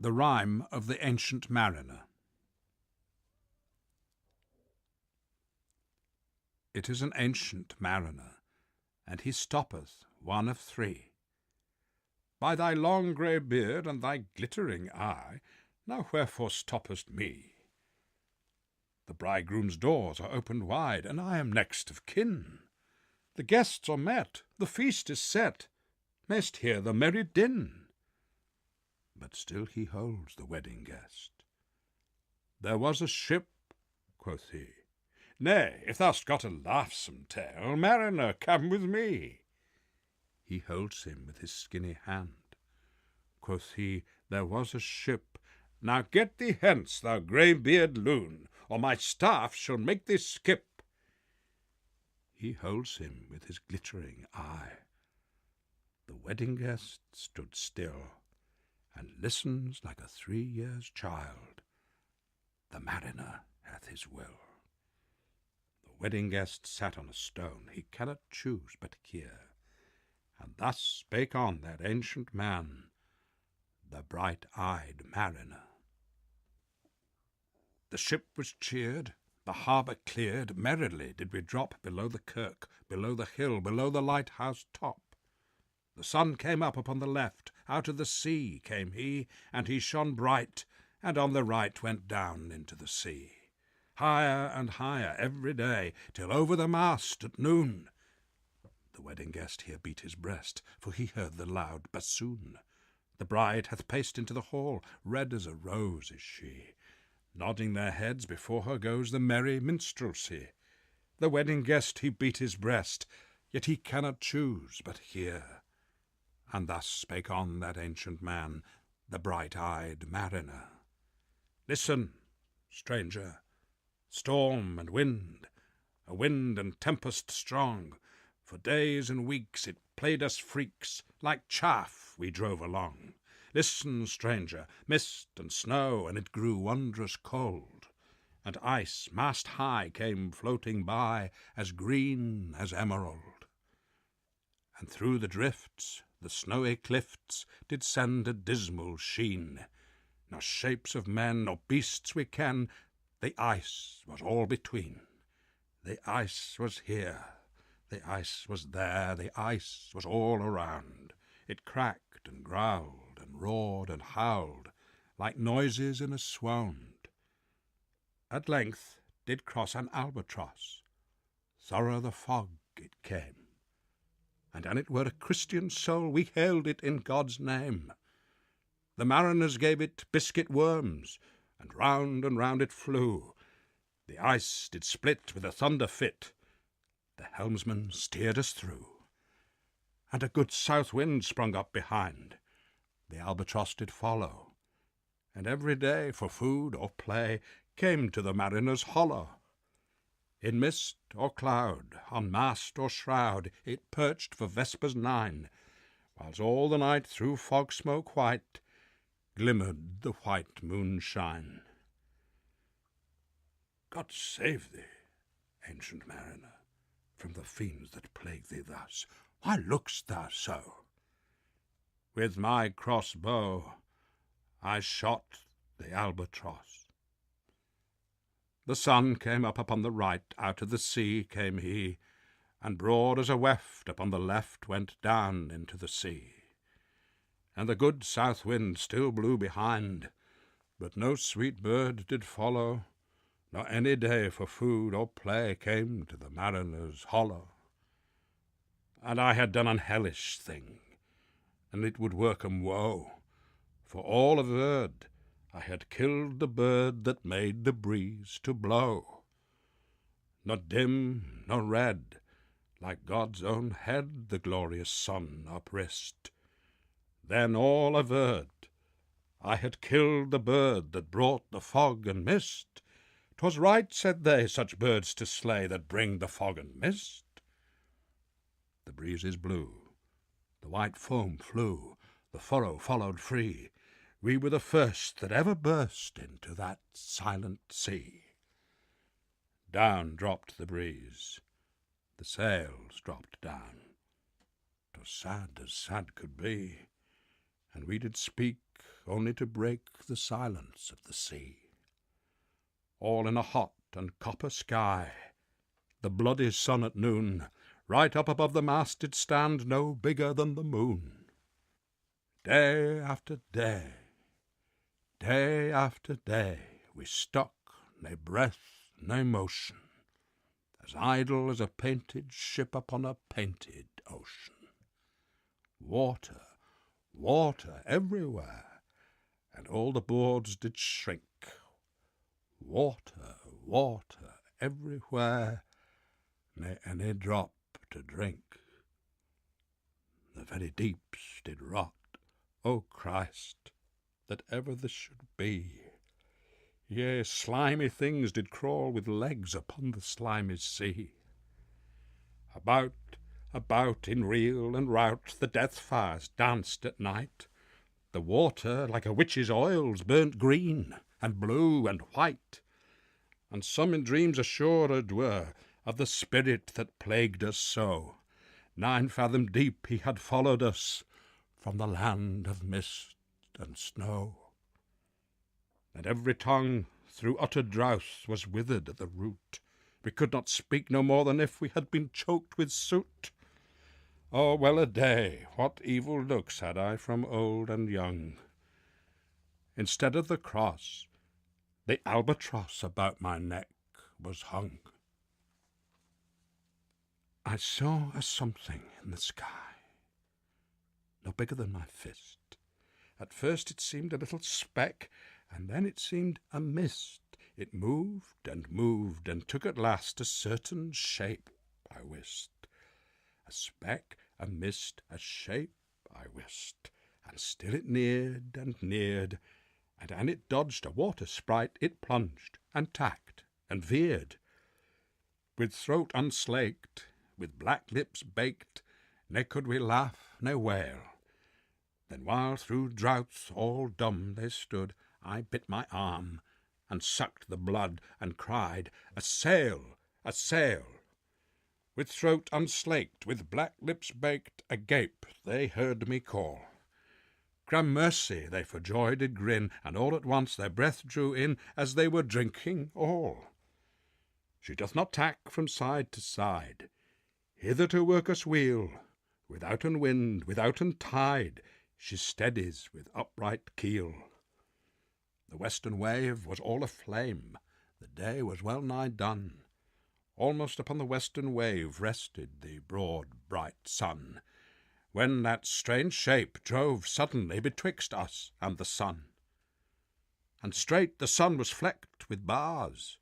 The Rime of the Ancient Mariner. It is an ancient mariner, and he stoppeth, one of three. By thy long grey beard and thy glittering eye, now wherefore stoppest me? The bridegroom's doors are opened wide, and I am next of kin. The guests are met, the feast is set, mayst hear the merry din. But still he holds the wedding guest. There was a ship, quoth he. Nay, if thou'st got a laughsome tale, mariner, come with me. He holds him with his skinny hand. Quoth he, there was a ship. Now get thee hence, thou grey-beard loon, or my staff shall make thee skip. He holds him with his glittering eye. The wedding guest stood still, and listens like a 3 years' child. The mariner hath his will. The wedding guest sat on a stone, he cannot choose but hear. And thus spake on that ancient man, the bright-eyed mariner. The ship was cheered, the harbour cleared, merrily did we drop below the kirk, below the hill, below the lighthouse top. The sun came up upon the left, out of the sea came he, and he shone bright, and on the right went down into the sea. Higher and higher every day, till over the mast at noon. The wedding guest here beat his breast, for he heard the loud bassoon. The bride hath paced into the hall, red as a rose is she. Nodding their heads before her goes the merry minstrelsy. The wedding guest he beat his breast, yet he cannot choose but hear. And thus spake on that ancient man, the bright-eyed mariner. Listen, stranger, storm and wind, a wind and tempest strong. For days and weeks it played us freaks, like chaff we drove along. Listen, stranger, mist and snow, and it grew wondrous cold. And ice mast-high came floating by, as green as emerald. And through the drifts the snowy cliffs did send a dismal sheen. Nor shapes of men nor beasts we ken, the ice was all between. The ice was here, the ice was there, the ice was all around. It cracked and growled and roared and howled, like noises in a swound. At length did cross an albatross, thorough the fog it came. And an it were a Christian soul, we hailed it in God's name. The mariners gave it biscuit worms, and round it flew. The ice did split with a thunder fit, the helmsman steered us through. And a good south wind sprung up behind, the albatross did follow. And every day for food or play came to the mariner's hollow. In mist or cloud, on mast or shroud, it perched for vespers 9, whiles all the night through fog smoke white glimmered the white moonshine. God save thee, ancient mariner, from the fiends that plague thee thus. Why look'st thou so? With my crossbow I shot the albatross. The sun came up upon the right, out of the sea came he, and broad as a weft upon the left went down into the sea. And the good south wind still blew behind, but no sweet bird did follow, nor any day for food or play came to the mariner's hollow. And I had done an hellish thing, and it would work 'em woe, for all averred I had killed the bird that made the breeze to blow. Not dim nor red, like God's own head, the glorious sun uprist. Then all averred I had killed the bird that brought the fog and mist. 'Twas right, said they, such birds to slay that bring the fog and mist. The breezes blew, the white foam flew, the furrow followed free. We were the first that ever burst into that silent sea. Down dropped the breeze, the sails dropped down. 'Twas sad as sad could be, and we did speak only to break the silence of the sea. All in a hot and copper sky, the bloody sun at noon, right up above the mast did stand, no bigger than the moon. Day after day, day after day, we stuck, nae breath, nae motion, as idle as a painted ship upon a painted ocean. Water, water everywhere, and all the boards did shrink. Water, water everywhere, nae any drop to drink. The very deeps did rot, O Christ, that ever this should be. Yea, slimy things did crawl with legs upon the slimy sea. About, about, in reel and rout, the death fires danced at night. The water, like a witch's oils, burnt green and blue and white. And some in dreams assured were of the spirit that plagued us so. 9 fathom deep he had followed us from the land of mist and snow. And every tongue through utter drouth was withered at the root. We could not speak no more than if we had been choked with soot. Oh, well a day, what evil looks had I from old and young. Instead of the cross, the albatross about my neck was hung. I saw a something in the sky, no bigger than my fist. At first it seemed a little speck, and then it seemed a mist. It moved and took at last a certain shape, I wist. A speck, a mist, a shape, I wist. And still it neared, and an it dodged a water sprite, it plunged, and tacked, and veered. With throat unslaked, with black lips baked, ne could we laugh, ne wail. Then while through droughts all dumb they stood, I bit my arm, and sucked the blood, and cried, "A sail! A sail!" With throat unslaked, with black lips baked, agape they heard me call. Gramercy they for joy did grin, and all at once their breath drew in, as they were drinking all. She doth not tack from side to side, hither to work us weel. Withouten wind, withouten tide, she steadies with upright keel. The western wave was all aflame, the day was well nigh done. Almost upon the western wave rested the broad bright sun, when that strange shape drove suddenly betwixt us and the sun. And straight the sun was flecked with bars.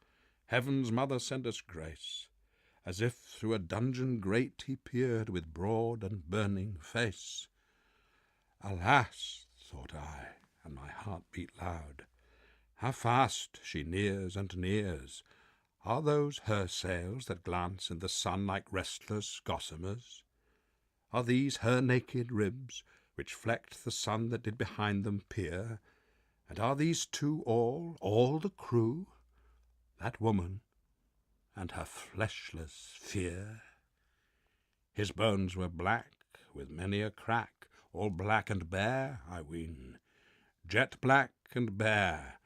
Heaven's mother send us grace, as if through a dungeon grate he peered with broad and burning face. Alas, thought I, and my heart beat loud, how fast she nears and nears. Are those her sails that glance in the sun like restless gossamers? Are these her naked ribs, which flecked the sun that did behind them peer? And are these two all the crew? That woman and her fleshless fear? His bones were black, with many a crack, all black and bare, I ween, jet black and bare,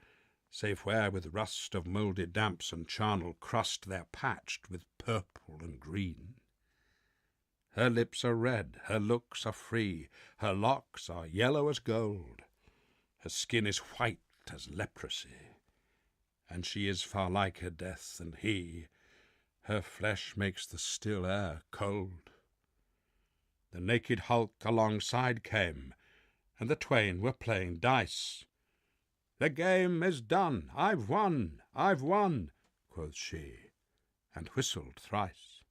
save where with rust of mouldy damps and charnel crust they're patched with purple and green. Her lips are red, her looks are free, her locks are yellow as gold, her skin is white as leprosy, and she is far liker death than he. Her flesh makes the still air cold. The naked hulk alongside came, and the twain were playing dice. "The game is done, I've won, quoth she, and whistled thrice.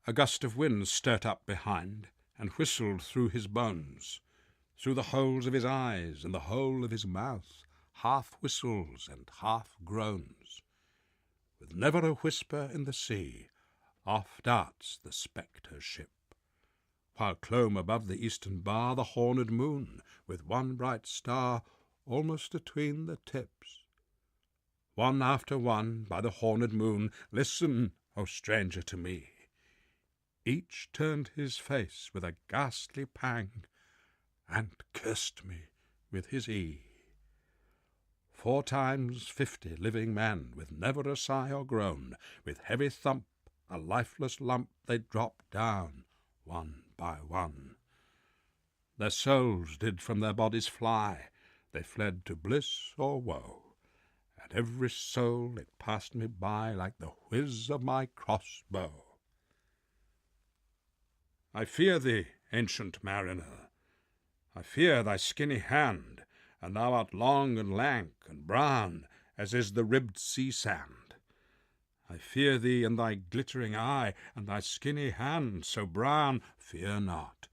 A gust of wind stirred up behind, and whistled through his bones, through the holes of his eyes and the hole of his mouth, half whistles and half groans. With never a whisper in the sea, off darts the spectre ship, while clomb above the eastern bar the horned moon, with one bright star almost atween the tips. One after one by the horned moon, listen, O stranger, to me. Each turned his face with a ghastly pang, and cursed me with his E. 4 times 50 living men, with never a sigh or groan, with heavy thump, a lifeless lump, they dropped down, one by one. Their souls did from their bodies fly, they fled to bliss or woe, and every soul it passed me by like the whiz of my crossbow. I fear thee, ancient mariner, I fear thy skinny hand, and thou art long and lank and brown, as is the ribbed sea sand. I fear thee and thy glittering eye, and thy skinny hand so brown. Fear not,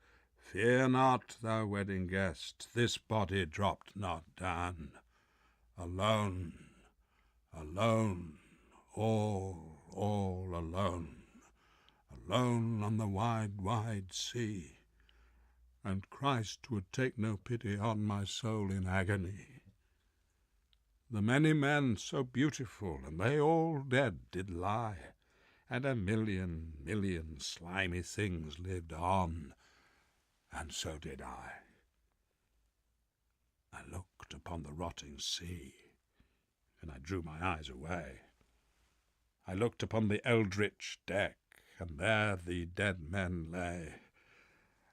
thou wedding guest, this body dropped not down. Alone, alone, all alone, alone on the wide, wide sea. And Christ would take no pity on my soul in agony. The many men so beautiful, and they all dead did lie, and a million slimy things lived on, and so did I. I looked upon the rotting sea, and I drew my eyes away. I looked upon the eldritch deck, and there the dead men lay.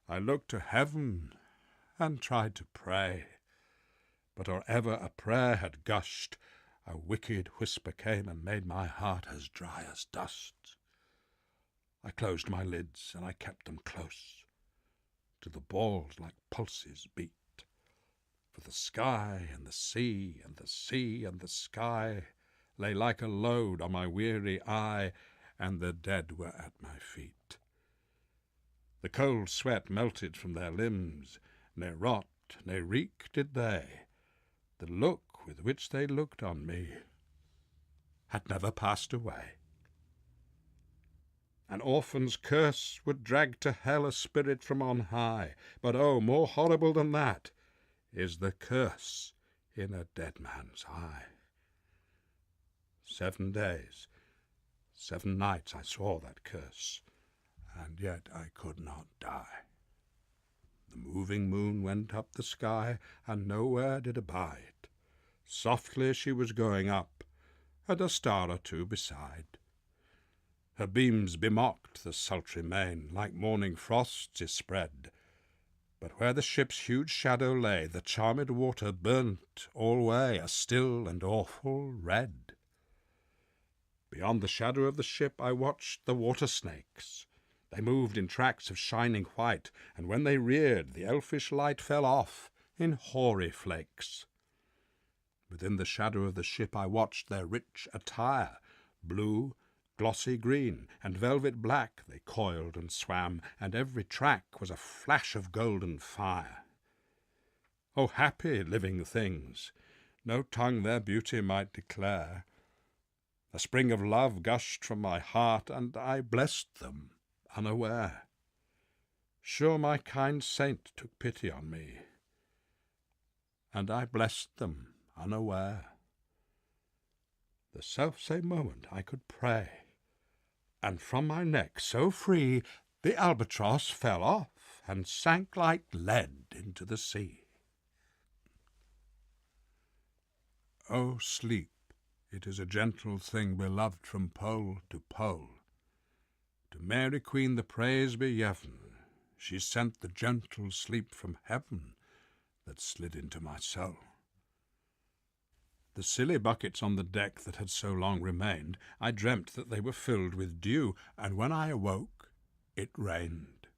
I looked to heaven, and tried to pray, but or ever a prayer had gushed, a wicked whisper came and made my heart as dry as dust. I closed my lids, and I kept them close, till the balls like pulses beat, for the sky and the sea and the sea and the sky lay like a load on my weary eye, and the dead were at my feet. The cold sweat melted from their limbs, ne rot, ne reek did they. The look with which they looked on me had never passed away. An orphan's curse would drag to hell a spirit from on high, but oh, more horrible than that is the curse in a dead man's eye. 7 days, 7 nights I saw that curse, and yet I could not die. The moving moon went up the sky, and nowhere did abide. Softly she was going up, and a star or two beside. Her beams bemocked the sultry main, like morning frosts is spread. But where the ship's huge shadow lay, the charmed water burnt alway a still and awful red. Beyond the shadow of the ship I watched the water snakes. They moved in tracks of shining white, and when they reared, the elfish light fell off in hoary flakes. Within the shadow of the ship I watched their rich attire. Blue, glossy green, and velvet black they coiled and swam, and every track was a flash of golden fire. O happy living things! No tongue their beauty might declare. A spring of love gushed from my heart, and I blessed them unaware. Sure my kind saint took pity on me, and I blessed them unaware. The self-same moment I could pray, and from my neck so free the albatross fell off and sank like lead into the sea. O sleep, it is a gentle thing beloved from pole to pole. To Mary Queen the praise be given, she sent the gentle sleep from heaven that slid into my soul. The silly buckets on the deck that had so long remained, I dreamt that they were filled with dew, and when I awoke, it rained.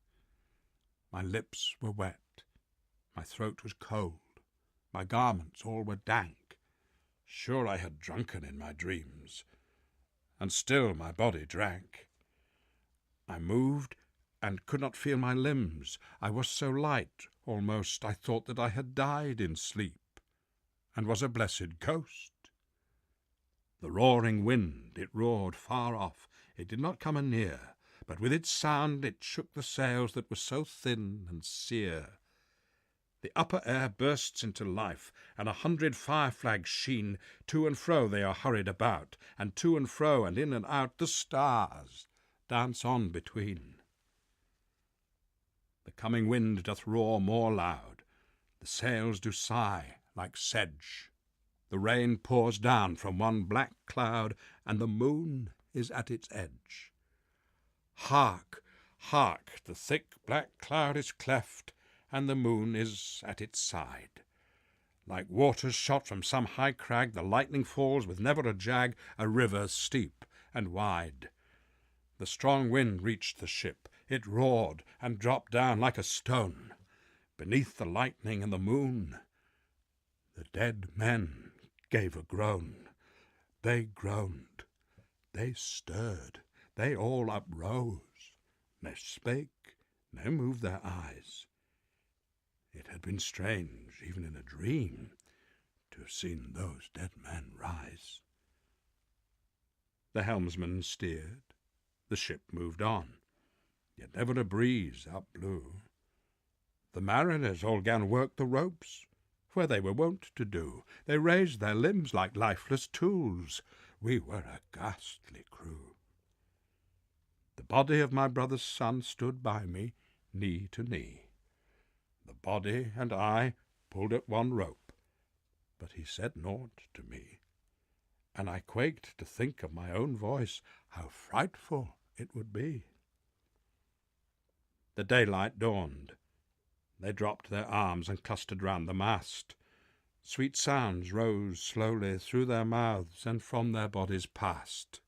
My lips were wet, my throat was cold, my garments all were dank. Sure I had drunken in my dreams, and still my body drank. I moved and could not feel my limbs. I was so light, almost I thought that I had died in sleep, and was a blessed ghost. The roaring wind, it roared far off, it did not come anear, but with its sound it shook the sails that were so thin and sere. The upper air bursts into life, and 100 fire flags sheen. To and fro they are hurried about, and to and fro and in and out the stars dance on between. The coming wind doth roar more loud, The sails do sigh like sedge. The rain pours down from one black cloud, and the moon is at its edge. Hark, hark, the thick black cloud is cleft, and the moon is at its side. Like waters shot from some high crag, the lightning falls with never a jag, a river steep and wide. The strong wind reached the ship. It roared and dropped down like a stone. Beneath the lightning and the moon, the dead men gave a groan. They groaned, they stirred, they all uprose. Ne spake, ne moved their eyes. It had been strange, even in a dream, to have seen those dead men rise. The helmsman steered, the ship moved on, yet never a breeze up blew. The mariners all 'gan work the ropes, where they were wont to do. They raised their limbs like lifeless tools. We were a ghastly crew. The body of my brother's son stood by me, knee to knee. The body and I pulled at one rope, but he said naught to me, and I quaked to think of my own voice, how frightful it would be. The daylight dawned. They dropped their arms and clustered round the mast. Sweet sounds rose slowly through their mouths and from their bodies passed.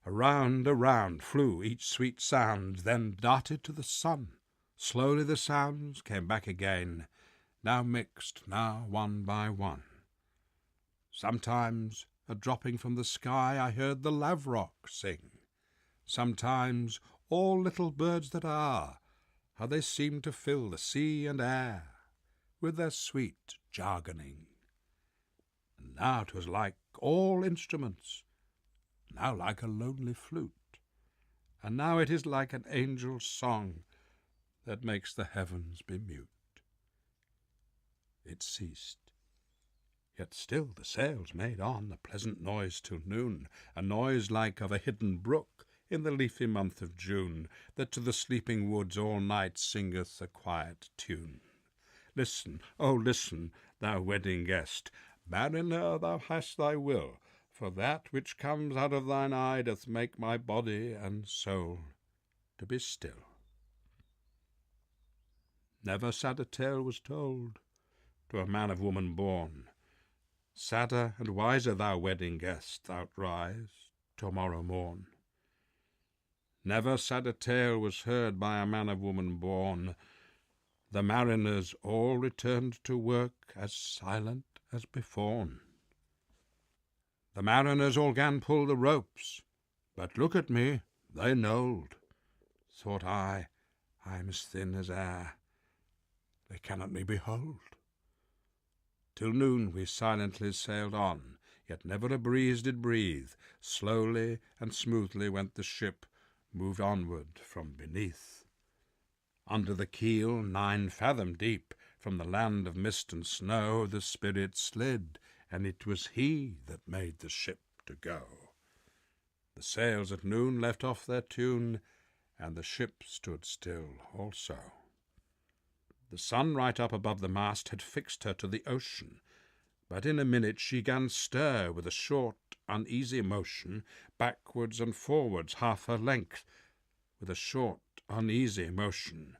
Around flew each sweet sound, then darted to the sun. Slowly the sounds came back again, now mixed, now one by one. Sometimes, a dropping from the sky, I heard the lavrock sing. Sometimes, all little birds that are, how they seemed to fill the sea and air with their sweet jargoning. And now 'twas like all instruments, now like a lonely flute, and now it is like an angel's song that makes the heavens be mute. It ceased, yet still the sails made on a pleasant noise till noon, a noise like of a hidden brook in the leafy month of June, that to the sleeping woods all night singeth a quiet tune. Listen, oh listen, thou wedding guest, mariner, thou hast thy will, for that which comes out of thine eye doth make my body and soul to be still. Never sadder tale was told to a man of woman born. Sadder and wiser, thou wedding guest, thou'lt rise tomorrow morn. Never sadder tale was heard by a man of woman born. The mariners all returned to work as silent as beforn. The mariners all 'gan pull the ropes, but look at me, they knolled. Thought I'm as thin as air, they cannot me behold. Till noon we silently sailed on, yet never a breeze did breathe. Slowly and smoothly went the ship, moved onward from beneath. Under the keel, 9 fathom deep, from the land of mist and snow, the spirit slid, and it was he that made the ship to go. The sails at noon left off their tune, and the ship stood still also. The sun right up above the mast had fixed her to the ocean, but in a minute she 'gan stir with a short, uneasy motion, backwards and forwards half her length, with a short, uneasy motion.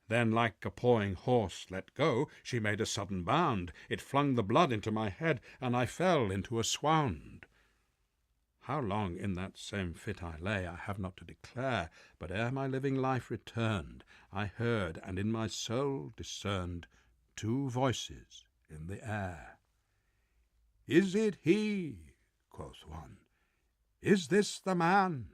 Then, like a pawing horse let go, she made a sudden bound. It flung the blood into my head, and I fell into a swound. How long in that same fit I lay, I have not to declare, but ere my living life returned, I heard, and in my soul discerned, 2 voices in the air. "Is it he?" quoth one. "Is this the man?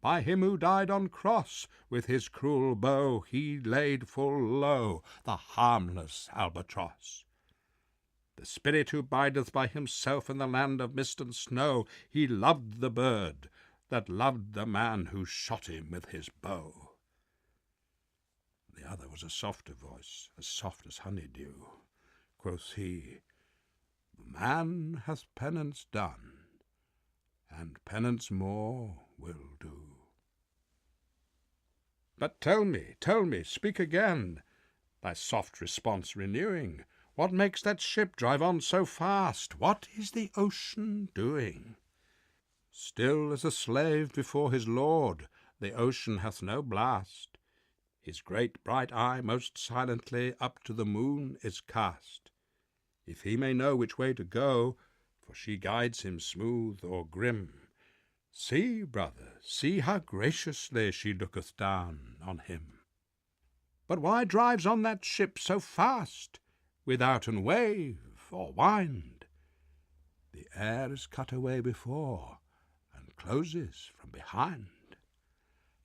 By him who died on cross, with his cruel bow he laid full low the harmless albatross. The spirit who bideth by himself in the land of mist and snow, he loved the bird that loved the man who shot him with his bow." The other was a softer voice, as soft as honeydew. Quoth he, "The man hath penance done, and penance more will do." "But tell me, speak again, thy soft response renewing. What makes that ship drive on so fast? What is the ocean doing? Still as a slave before his lord, the ocean hath no blast. His great bright eye most silently up to the moon is cast. If he may know which way to go, for she guides him smooth or grim, see, brother, see how graciously she looketh down on him. But why drives on that ship so fast, withouten wave or wind? The air is cut away before, and closes from behind.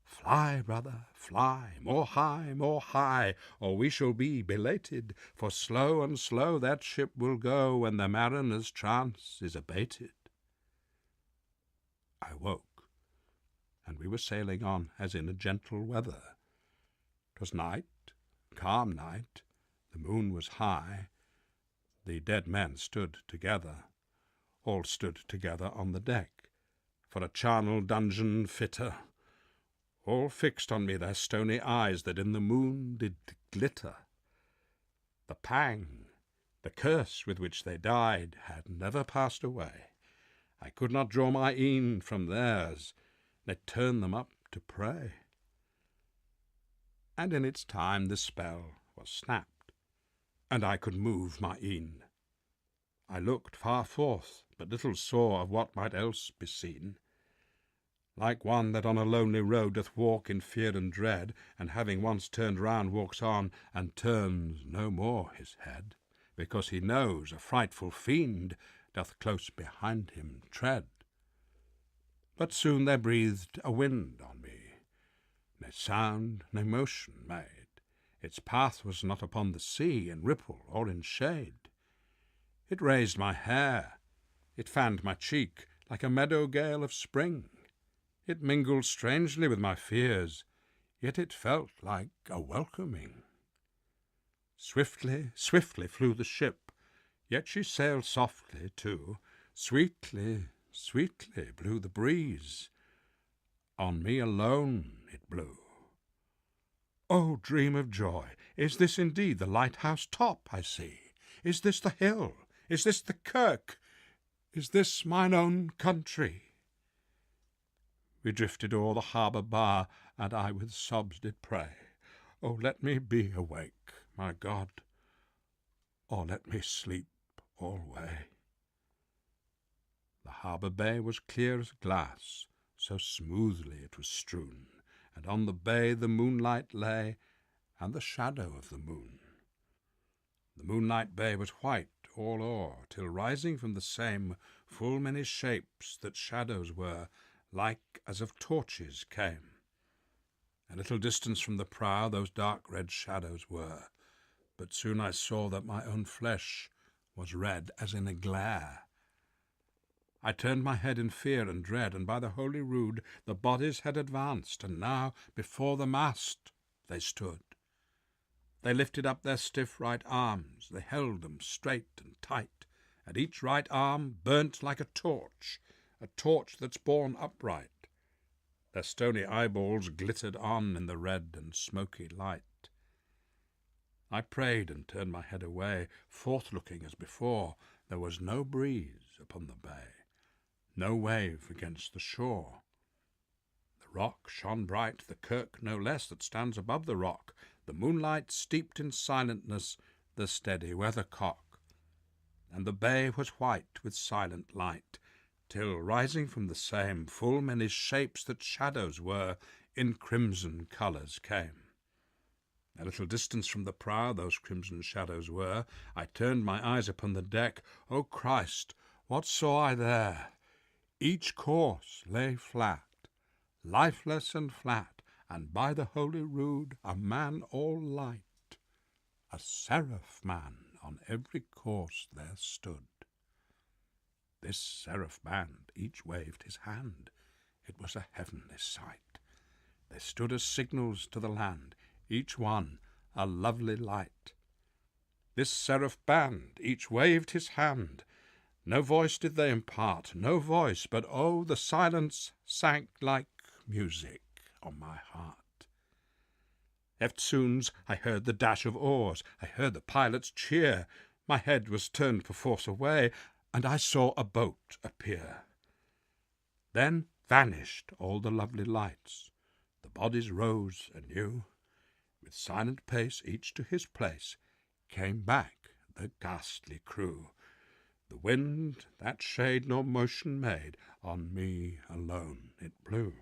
Fly, brother, fly, more high, or we shall be belated, for slow and slow that ship will go when the mariner's chance is abated. I woke, and we were sailing on as in a gentle weather. 'Twas night, calm night, the moon was high, the dead men stood together, all stood together on the deck, for a charnel dungeon fitter. All fixed on me their stony eyes that in the moon did glitter. The pang, the curse with which they died, had never passed away. I could not draw my een from theirs, ne turn them up to pray. And in its time the spell was snapped, and I could move my een. I looked far forth, but little saw of what might else be seen. Like one that on a lonely road doth walk in fear and dread, and having once turned round walks on, and turns no more his head, because he knows a frightful fiend doth close behind him tread. But soon there breathed a wind on me, ne sound, ne motion made. Its path was not upon the sea, in ripple or in shade. It raised my hair, it fanned my cheek, like a meadow gale of spring. It mingled strangely with my fears, yet it felt like a welcoming. Swiftly, swiftly flew the ship, yet she sailed softly too. Sweetly, sweetly blew the breeze. On me alone it blew. Oh, dream of joy! Is this indeed the lighthouse top I see? Is this the hill? Is this the kirk? Is this mine own country? We drifted o'er the harbour bar, and I with sobs did pray, Oh, let me be awake, my God, or let me sleep alway. The harbour bay was clear as glass, so smoothly it was strewn, and on the bay the moonlight lay, and the shadow of the moon. The moonlight bay was white all o'er, till rising from the same full many shapes that shadows were, like as of torches came. A little distance from the prow those dark red shadows were, but soon I saw that my own flesh was red as in a glare. I turned my head in fear and dread, and by the holy rood the bodies had advanced, and now before the mast they stood. They lifted up their stiff right arms, they held them straight and tight, and each right arm burnt like a torch that's borne upright. Their stony eyeballs glittered on in the red and smoky light. I prayed and turned my head away, forth-looking as before. There was no breeze upon the bay, no wave against the shore. The rock shone bright, the kirk no less that stands above the rock, the moonlight steeped in silentness the steady weathercock. And the bay was white with silent light, till rising from the same full many shapes that shadows were, in crimson colours came. A little distance from the prow those crimson shadows were. I turned my eyes upon the deck. O Christ, what saw I there? Each corse lay flat, lifeless and flat, and by the holy rood a man all light, a seraph man on every corse there stood. This seraph band each waved his hand. It was a heavenly sight. They stood as signals to the land, each one a lovely light. This seraph band each waved his hand. No voice did they impart, no voice, but oh, the silence sank like music on my heart. Eftsoons I heard the dash of oars, I heard the pilot's cheer. My head was turned perforce away, and I saw a boat appear. Then vanished all the lovely lights, the bodies rose anew. With silent pace, each to his place, came back the ghastly crew. The wind that shade nor motion made, on me alone it blew.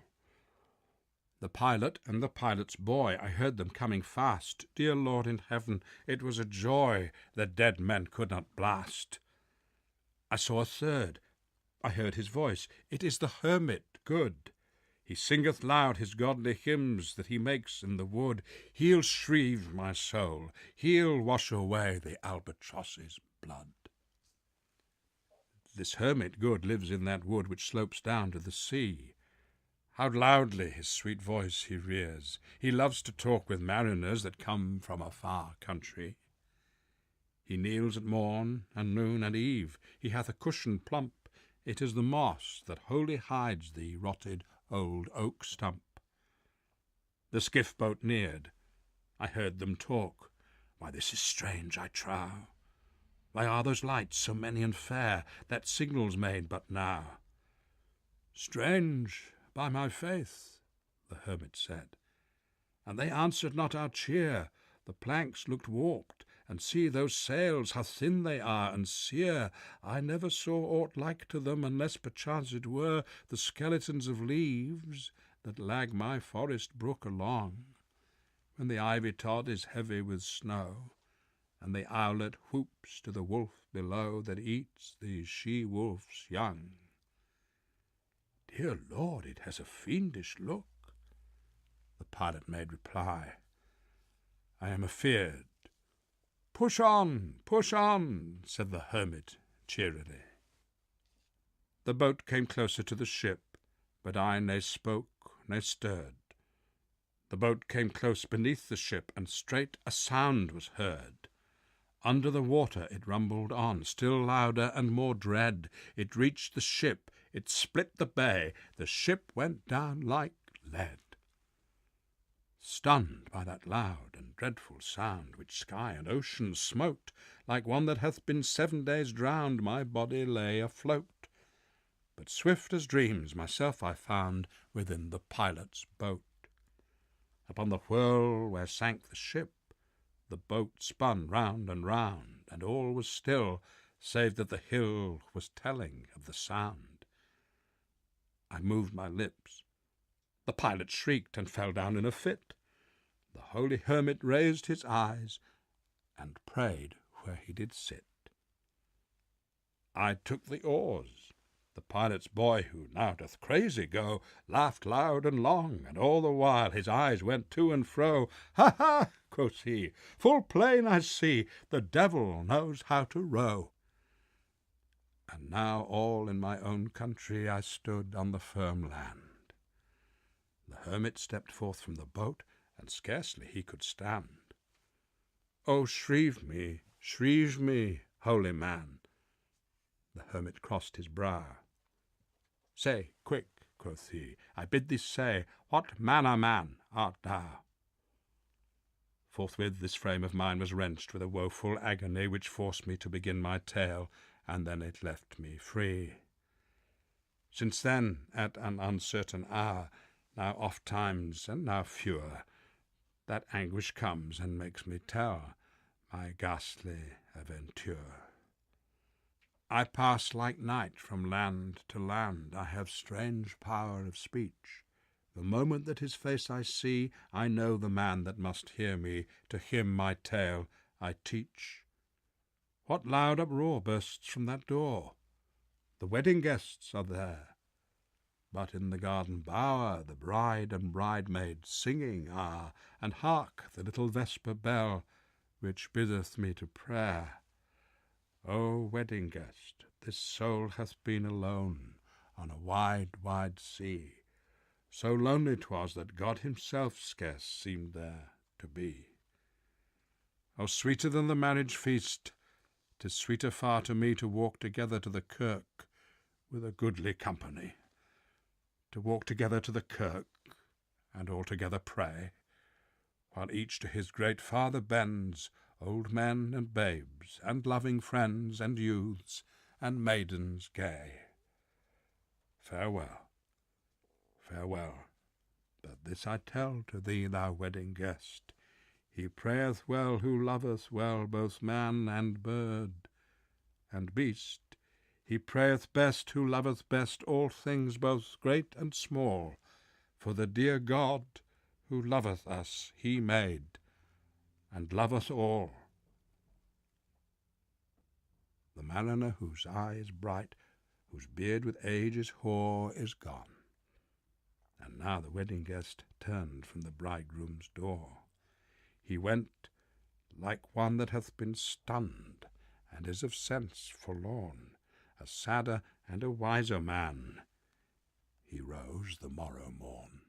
The pilot and the pilot's boy, I heard them coming fast. Dear Lord in heaven, it was a joy the dead men could not blast. I saw a third, I heard his voice, it is the hermit good. He singeth loud his godly hymns that he makes in the wood. He'll shrieve my soul, he'll wash away the albatross's blood. This hermit good lives in that wood which slopes down to the sea. How loudly his sweet voice he rears! He loves to talk with mariners that come from a far country. He kneels at morn and noon and eve. He hath a cushion plump. It is the moss that wholly hides the rotted old oak stump. The skiff-boat neared. I heard them talk. Why, this is strange, I trow. Why are those lights so many and fair that signals made but now? Strange, by my faith, the hermit said, and they answered not our cheer. The planks looked warped, and see those sails, how thin they are and sere. I never saw aught like to them, unless perchance it were the skeletons of leaves that lag my forest brook along, when the ivy tod is heavy with snow, and the owlet whoops to the wolf below that eats the she-wolf's young. Dear Lord, it has a fiendish look, the pilot made reply. I am afeard. Push on, said the hermit cheerily. The boat came closer to the ship, but I ne spoke, ne stirred. The boat came close beneath the ship, and straight a sound was heard. Under the water it rumbled on, still louder and more dread. It reached the ship, it split the bay, the ship went down like lead. Stunned by that loud and dreadful sound, which sky and ocean smote, like one that hath been 7 days drowned, my body lay afloat. But swift as dreams myself I found within the pilot's boat. Upon the whirl where sank the ship, the boat spun round, and all was still, save that the hill was telling of the sound. I moved my lips. The pilot shrieked and fell down in a fit. The holy hermit raised his eyes and prayed where he did sit. I took the oars. The pilot's boy, who now doth crazy go, laughed loud and long, and all the while his eyes went to and fro. Ha, ha, quoth he, full plain I see, the devil knows how to row. And now all in my own country I stood on the firm land. The hermit stepped forth from the boat, and scarcely he could stand. Oh, shrieve me, holy man. The hermit crossed his brow. Say, quick, quoth he, I bid thee say, what manner man art thou? Forthwith this frame of mine was wrenched with a woeful agony, which forced me to begin my tale, and then it left me free. Since then, at an uncertain hour, now oft times and now fewer, that anguish comes and makes me tell my ghastly aventure. I pass like night from land to land, I have strange power of speech. The moment that his face I see, I know the man that must hear me, to him my tale I teach. What loud uproar bursts from that door? The wedding guests are there. But in the garden bower the bride and bridemaid singing are, and hark the little vesper bell, which biddeth me to prayer. O wedding guest, this soul hath been alone on a wide, wide sea. So lonely 'twas that God himself scarce seemed there to be. O sweeter than the marriage feast, 'tis sweeter far to me to walk together to the kirk with a goodly company. To walk together to the kirk, and all together pray, while each to his great Father bends, old men and babes, and loving friends, and youths, and maidens gay. Farewell, farewell, but this I tell to thee, thou wedding guest, he prayeth well who loveth well both man and bird and beast. He prayeth best who loveth best all things both great and small, for the dear God who loveth us he made, and loveth all. The mariner whose eye is bright, whose beard with age is hoar, is gone. And now the wedding guest turned from the bridegroom's door. He went like one that hath been stunned, and is of sense forlorn, a sadder and a wiser man. He rose the morrow morn.